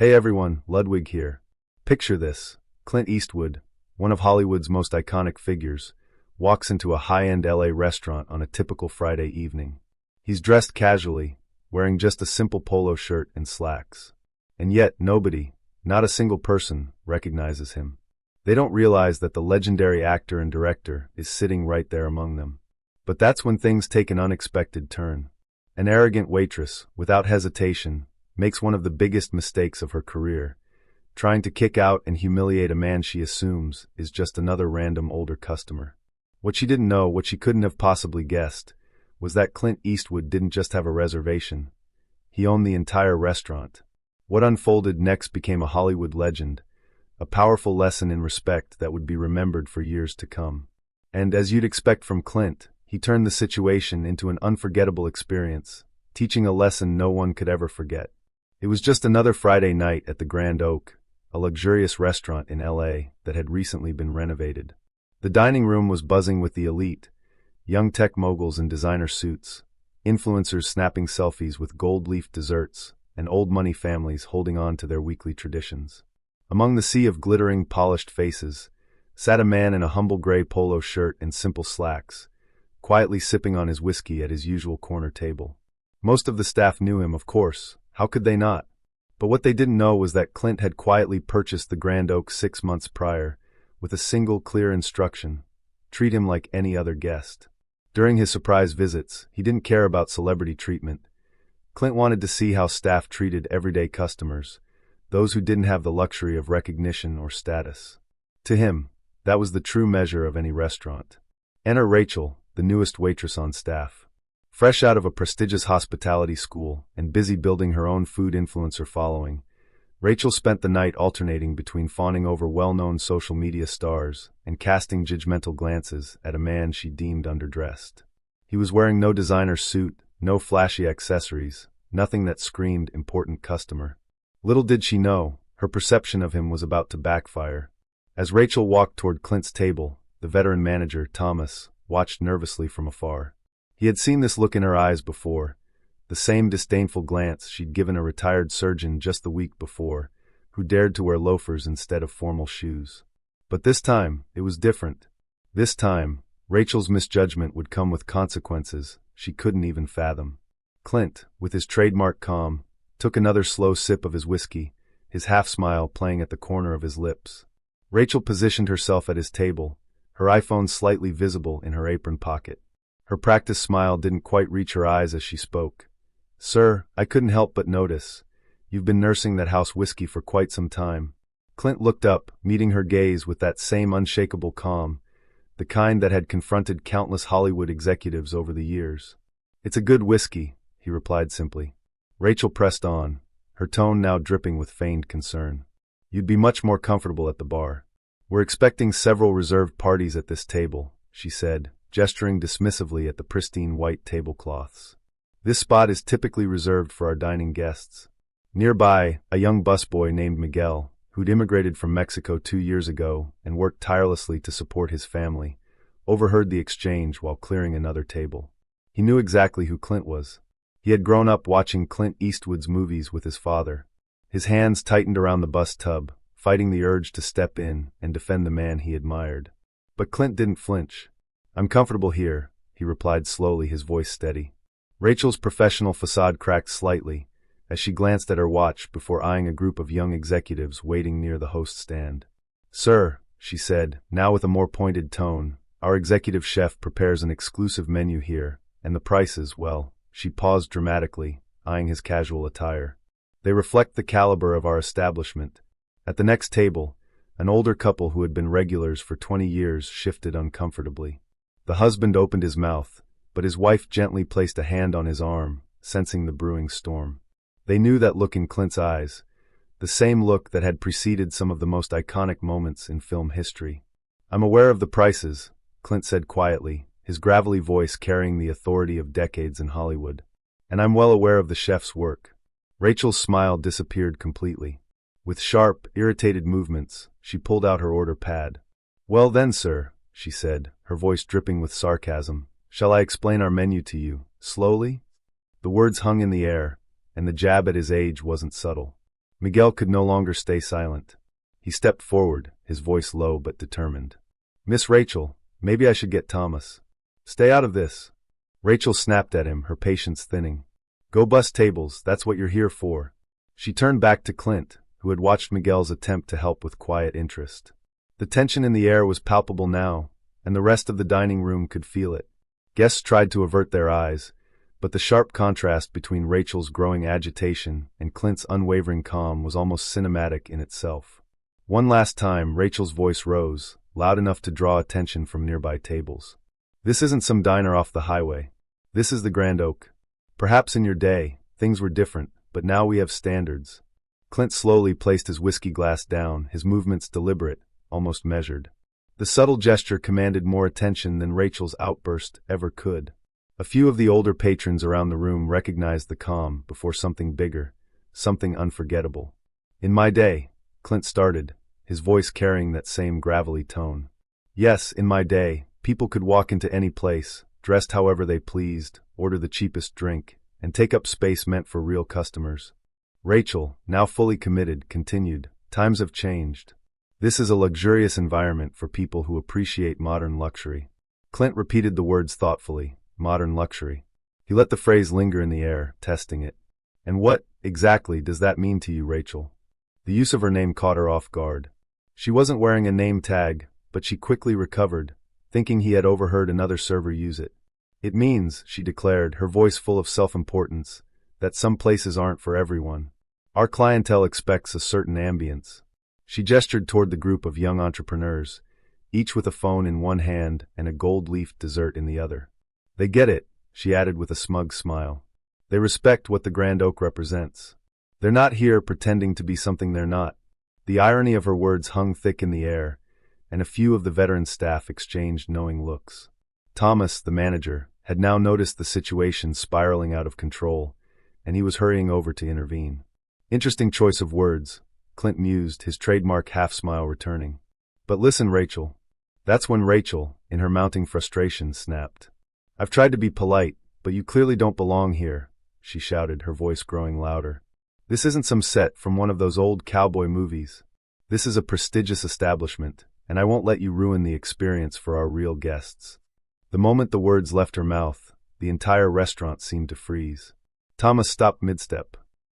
Hey everyone, Ludwig here. Picture this. Clint Eastwood, one of Hollywood's most iconic figures, walks into a high-end LA restaurant on a typical Friday evening. He's dressed casually, wearing just a simple polo shirt and slacks. And yet nobody, not a single person, recognizes him. They don't realize that the legendary actor and director is sitting right there among them. But that's when things take an unexpected turn. An arrogant waitress, without hesitation, makes one of the biggest mistakes of her career, trying to kick out and humiliate a man she assumes is just another random older customer. What she didn't know, what she couldn't have possibly guessed, was that Clint Eastwood didn't just have a reservation. He owned the entire restaurant. What unfolded next became a Hollywood legend, a powerful lesson in respect that would be remembered for years to come. And as you'd expect from Clint, he turned the situation into an unforgettable experience, teaching a lesson no one could ever forget. It was just another Friday night at the Grand Oak, a luxurious restaurant in LA that had recently been renovated. The dining room was buzzing with the elite, young tech moguls in designer suits, influencers snapping selfies with gold-leaf desserts, and old money families holding on to their weekly traditions. Among the sea of glittering, polished faces, sat a man in a humble gray polo shirt and simple slacks, quietly sipping on his whiskey at his usual corner table. Most of the staff knew him, of course. How could they not? But what they didn't know was that Clint had quietly purchased the Grand Oak 6 months prior, with a single clear instruction: treat him like any other guest. During his surprise visits, he didn't care about celebrity treatment. Clint wanted to see how staff treated everyday customers, those who didn't have the luxury of recognition or status. To him, that was the true measure of any restaurant. Enter Rachel, the newest waitress on staff. Fresh out of a prestigious hospitality school and busy building her own food influencer following, Rachel spent the night alternating between fawning over well-known social media stars and casting judgmental glances at a man she deemed underdressed. He was wearing no designer suit, no flashy accessories, nothing that screamed important customer. Little did she know, her perception of him was about to backfire. As Rachel walked toward Clint's table, the veteran manager, Thomas, watched nervously from afar. He had seen this look in her eyes before, the same disdainful glance she'd given a retired surgeon just the week before, who dared to wear loafers instead of formal shoes. But this time, it was different. This time, Rachel's misjudgment would come with consequences she couldn't even fathom. Clint, with his trademark calm, took another slow sip of his whiskey, his half-smile playing at the corner of his lips. Rachel positioned herself at his table, her iPhone slightly visible in her apron pocket. Her practiced smile didn't quite reach her eyes as she spoke. "Sir, I couldn't help but notice. You've been nursing that house whiskey for quite some time." Clint looked up, meeting her gaze with that same unshakable calm, the kind that had confronted countless Hollywood executives over the years. "It's a good whiskey," he replied simply. Rachel pressed on, her tone now dripping with feigned concern. "You'd be much more comfortable at the bar. We're expecting several reserved parties at this table," she said, gesturing dismissively at the pristine white tablecloths. "This spot is typically reserved for our dining guests." Nearby, a young busboy named Miguel, who'd immigrated from Mexico 2 years ago and worked tirelessly to support his family, overheard the exchange while clearing another table. He knew exactly who Clint was. He had grown up watching Clint Eastwood's movies with his father. His hands tightened around the bus tub, fighting the urge to step in and defend the man he admired. But Clint didn't flinch. "I'm comfortable here," he replied slowly, his voice steady. Rachel's professional facade cracked slightly as she glanced at her watch before eyeing a group of young executives waiting near the host stand. "Sir," she said, now with a more pointed tone, "our executive chef prepares an exclusive menu here, and the prices, well," she paused dramatically, eyeing his casual attire. "They reflect the caliber of our establishment." At the next table, an older couple who had been regulars for 20 years shifted uncomfortably. The husband opened his mouth, but his wife gently placed a hand on his arm, sensing the brewing storm. They knew that look in Clint's eyes, the same look that had preceded some of the most iconic moments in film history. "I'm aware of the prices," Clint said quietly, his gravelly voice carrying the authority of decades in Hollywood. "And I'm well aware of the chef's work." Rachel's smile disappeared completely. With sharp, irritated movements, she pulled out her order pad. "Well then, sir," she said, her voice dripping with sarcasm, "shall I explain our menu to you, slowly?" The words hung in the air, and the jab at his age wasn't subtle. Miguel could no longer stay silent. He stepped forward, his voice low but determined. "Miss Rachel, maybe I should get Thomas. Stay out of this." Rachel snapped at him, her patience thinning. "Go bust tables, that's what you're here for." She turned back to Clint, who had watched Miguel's attempt to help with quiet interest. The tension in the air was palpable now, and the rest of the dining room could feel it. Guests tried to avert their eyes, but the sharp contrast between Rachel's growing agitation and Clint's unwavering calm was almost cinematic in itself. One last time, Rachel's voice rose, loud enough to draw attention from nearby tables. "This isn't some diner off the highway. This is the Grand Oak. Perhaps in your day, things were different, but now we have standards." Clint slowly placed his whiskey glass down, his movements deliberate, almost measured. The subtle gesture commanded more attention than Rachel's outburst ever could. A few of the older patrons around the room recognized the calm before something bigger, something unforgettable. "In my day," Clint started, his voice carrying that same gravelly tone. "Yes, in my day, people could walk into any place, dressed however they pleased, order the cheapest drink, and take up space meant for real customers." Rachel, now fully committed, continued, "Times have changed. This is a luxurious environment for people who appreciate modern luxury." Clint repeated the words thoughtfully, modern luxury. He let the phrase linger in the air, testing it. "And what, exactly, does that mean to you, Rachel?" The use of her name caught her off guard. She wasn't wearing a name tag, but she quickly recovered, thinking he had overheard another server use it. "It means," she declared, her voice full of self-importance, "that some places aren't for everyone. Our clientele expects a certain ambience." She gestured toward the group of young entrepreneurs, each with a phone in one hand and a gold-leafed dessert in the other. "They get it," she added with a smug smile. "They respect what the Grand Oak represents. They're not here pretending to be something they're not." The irony of her words hung thick in the air, and a few of the veteran staff exchanged knowing looks. Thomas, the manager, had now noticed the situation spiraling out of control, and he was hurrying over to intervene. "Interesting choice of words," Clint mused, his trademark half-smile returning. "But listen, Rachel." That's when Rachel, in her mounting frustration, snapped. "I've tried to be polite, but you clearly don't belong here," she shouted, her voice growing louder. "This isn't some set from one of those old cowboy movies. This is a prestigious establishment, and I won't let you ruin the experience for our real guests." The moment the words left her mouth, the entire restaurant seemed to freeze. Thomas stopped mid-step.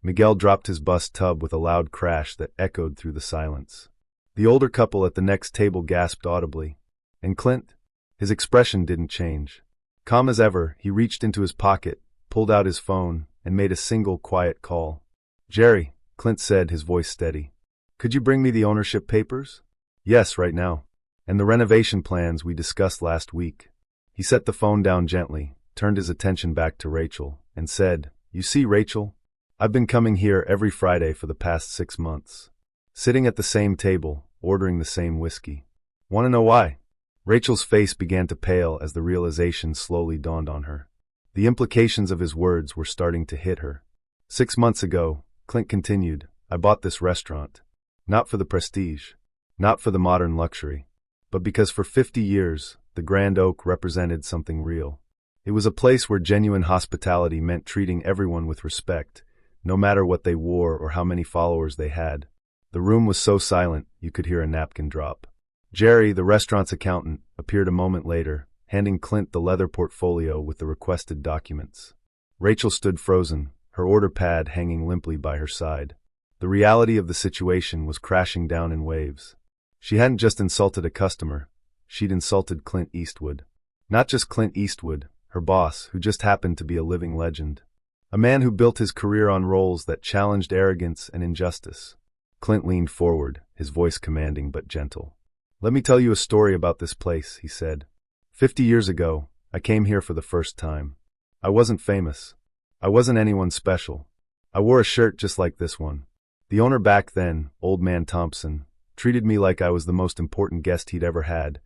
Miguel dropped his bust tub with a loud crash that echoed through the silence. The older couple at the next table gasped audibly. And Clint? His expression didn't change. Calm as ever, he reached into his pocket, pulled out his phone, and made a single quiet call. "Jerry," Clint said, his voice steady. "Could you bring me the ownership papers?" "Yes, right now. And the renovation plans we discussed last week." He set the phone down gently, turned his attention back to Rachel, and said, "You see, Rachel? I've been coming here every Friday for the past 6 months. Sitting at the same table, ordering the same whiskey. Want to know why?" Rachel's face began to pale as the realization slowly dawned on her. The implications of his words were starting to hit her. "6 months ago," Clint continued, "I bought this restaurant. Not for the prestige, not for the modern luxury, but because for 50 years, the Grand Oak represented something real. It was a place where genuine hospitality meant treating everyone with respect, no matter what they wore or how many followers they had." The room was so silent, you could hear a napkin drop. Jerry, the restaurant's accountant, appeared a moment later, handing Clint the leather portfolio with the requested documents. Rachel stood frozen, her order pad hanging limply by her side. The reality of the situation was crashing down in waves. She hadn't just insulted a customer, she'd insulted Clint Eastwood. Not just Clint Eastwood, her boss, who just happened to be a living legend. A man who built his career on roles that challenged arrogance and injustice. Clint leaned forward, his voice commanding but gentle. "Let me tell you a story about this place," he said. 50 years ago, I came here for the first time. I wasn't famous. I wasn't anyone special. I wore a shirt just like this one. The owner back then, Old Man Thompson, treated me like I was the most important guest he'd ever had,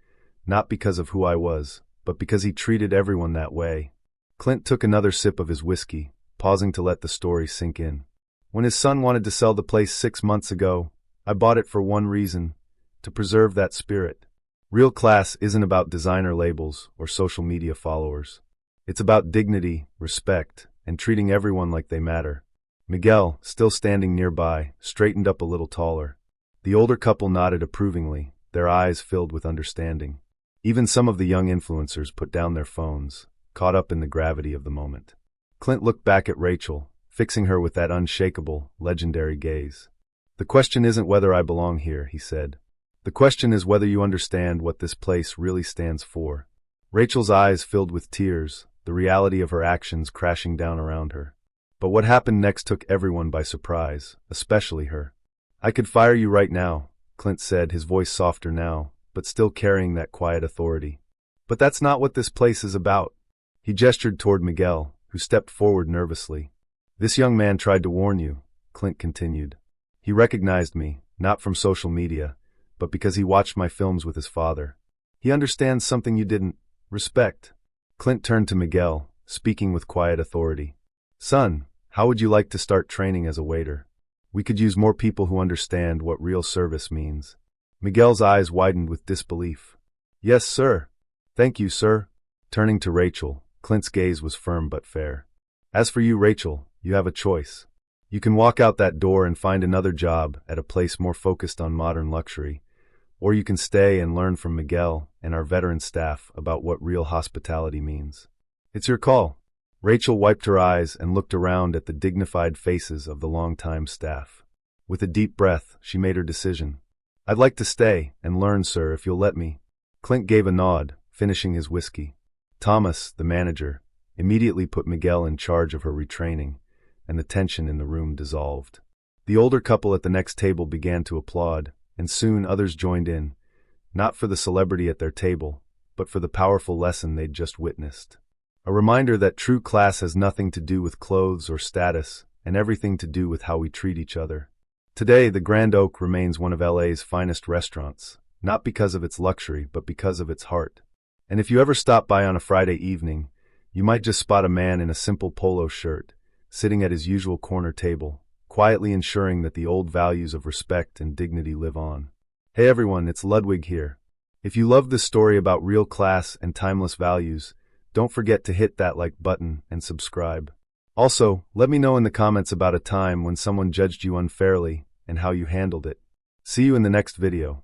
not because of who I was, but because he treated everyone that way." Clint took another sip of his whiskey, pausing to let the story sink in. "When his son wanted to sell the place 6 months ago, I bought it for one reason, to preserve that spirit. Real class isn't about designer labels or social media followers. It's about dignity, respect, and treating everyone like they matter." Miguel, still standing nearby, straightened up a little taller. The older couple nodded approvingly, their eyes filled with understanding. Even some of the young influencers put down their phones, caught up in the gravity of the moment. Clint looked back at Rachel, fixing her with that unshakable, legendary gaze. "The question isn't whether I belong here," he said. "The question is whether you understand what this place really stands for." Rachel's eyes filled with tears, the reality of her actions crashing down around her. But what happened next took everyone by surprise, especially her. "I could fire you right now," Clint said, his voice softer now, but still carrying that quiet authority. "But that's not what this place is about." He gestured toward Miguel, who stepped forward nervously. "This young man tried to warn you," Clint continued. "He recognized me, not from social media, but because he watched my films with his father. He understands something you didn't. Respect." Clint turned to Miguel, speaking with quiet authority. "Son, how would you like to start training as a waiter? We could use more people who understand what real service means." Miguel's eyes widened with disbelief. "Yes, sir. Thank you, sir." Turning to Rachel, Clint's gaze was firm but fair. "As for you, Rachel, you have a choice. You can walk out that door and find another job at a place more focused on modern luxury, or you can stay and learn from Miguel and our veteran staff about what real hospitality means. It's your call." Rachel wiped her eyes and looked around at the dignified faces of the longtime staff. With a deep breath, she made her decision. "I'd like to stay and learn, sir, if you'll let me." Clint gave a nod, finishing his whiskey. Thomas, the manager, immediately put Miguel in charge of her retraining, and the tension in the room dissolved. The older couple at the next table began to applaud, and soon others joined in, not for the celebrity at their table, but for the powerful lesson they'd just witnessed. A reminder that true class has nothing to do with clothes or status, and everything to do with how we treat each other. Today, the Grand Oak remains one of LA's finest restaurants, not because of its luxury, but because of its heart. And if you ever stop by on a Friday evening, you might just spot a man in a simple polo shirt, sitting at his usual corner table, quietly ensuring that the old values of respect and dignity live on. Hey everyone, it's Ludwig here. If you love this story about real class and timeless values, don't forget to hit that like button and subscribe. Also, let me know in the comments about a time when someone judged you unfairly and how you handled it. See you in the next video.